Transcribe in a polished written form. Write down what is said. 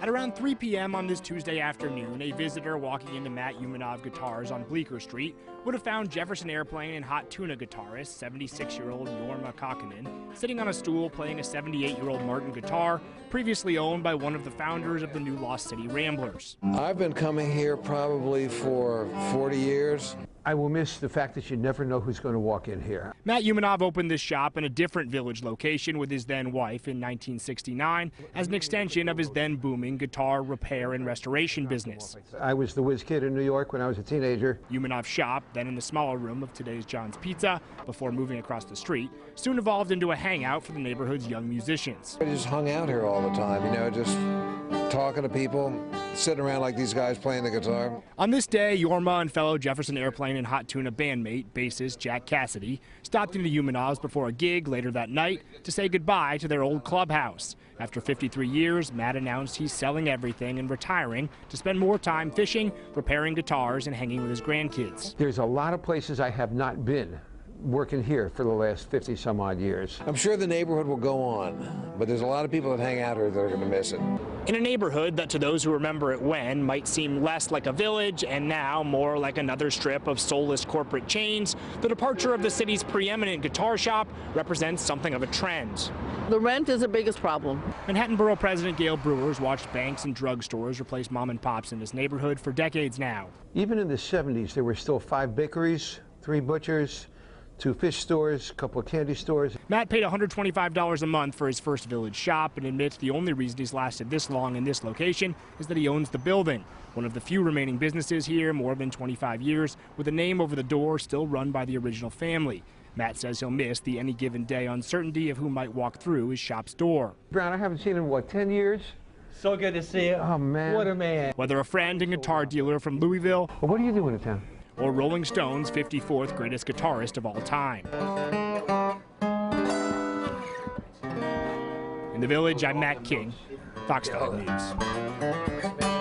At around 3 p.m. on this Tuesday afternoon, a visitor walking into Matt Umanov Guitars on Bleecker Street would have found Jefferson Airplane and Hot Tuna guitarist, 76-year-old Jorma Kaukonen, sitting on a stool playing a 78-year-old Martin guitar, previously owned by one of the founders of the new Lost City Ramblers. I've been coming here probably for 40 years. I will miss the fact that you never know who's going to walk in here. Matt Umanov opened this shop in a different village location with his then wife in 1969 as an extension of his then booming guitar repair and restoration business. I was the whiz kid in New York when I was a teenager. Umanov's shop, then in the smaller room of today's John's Pizza, before moving across the street, soon evolved into a hangout for the neighborhood's young musicians. I just hung out here all the time, you know, just talking to people, sitting around like these guys playing the guitar. On this day, Jorma and fellow Jefferson Airplane and Hot Tuna bandmate, bassist Jack Cassidy, stopped into Umanov's before a gig later that night to say goodbye to their old clubhouse. After 53 years, Matt announced he's selling everything and retiring to spend more time fishing, repairing guitars, and hanging with his grandkids. There's a lot of places I have not been working here for the last 50 some odd years. I'm sure the neighborhood will go on, but there's a lot of people that hang out here that are going to miss it. In a neighborhood that to those who remember it when might seem less like a village and now more like another strip of soulless corporate chains, the departure of the city's preeminent guitar shop represents something of a trend. The rent is the biggest problem. Manhattan Borough President Gail Brewer's watched banks and drugstores replace mom and pops in this neighborhood for decades now. Even in the 70s, there were still 5 bakeries, 3 butchers, 2 fish stores, a couple of candy stores. Matt paid $125 a month for his first village shop and admits the only reason he's lasted this long in this location is that he owns the building, one of the few remaining businesses here more than 25 years, with a name over the door still run by the original family. Matt says he'll miss the any given day uncertainty of who might walk through his shop's door. Brown, I haven't seen him in, what, 10 years? So good to see you. Oh, man. What a man. Whether a friend and guitar dealer from Louisville, Well, what are you doing in town? or Rolling Stone's 54th greatest guitarist of all time. In the village, I'm Matt King, Fox 5 News.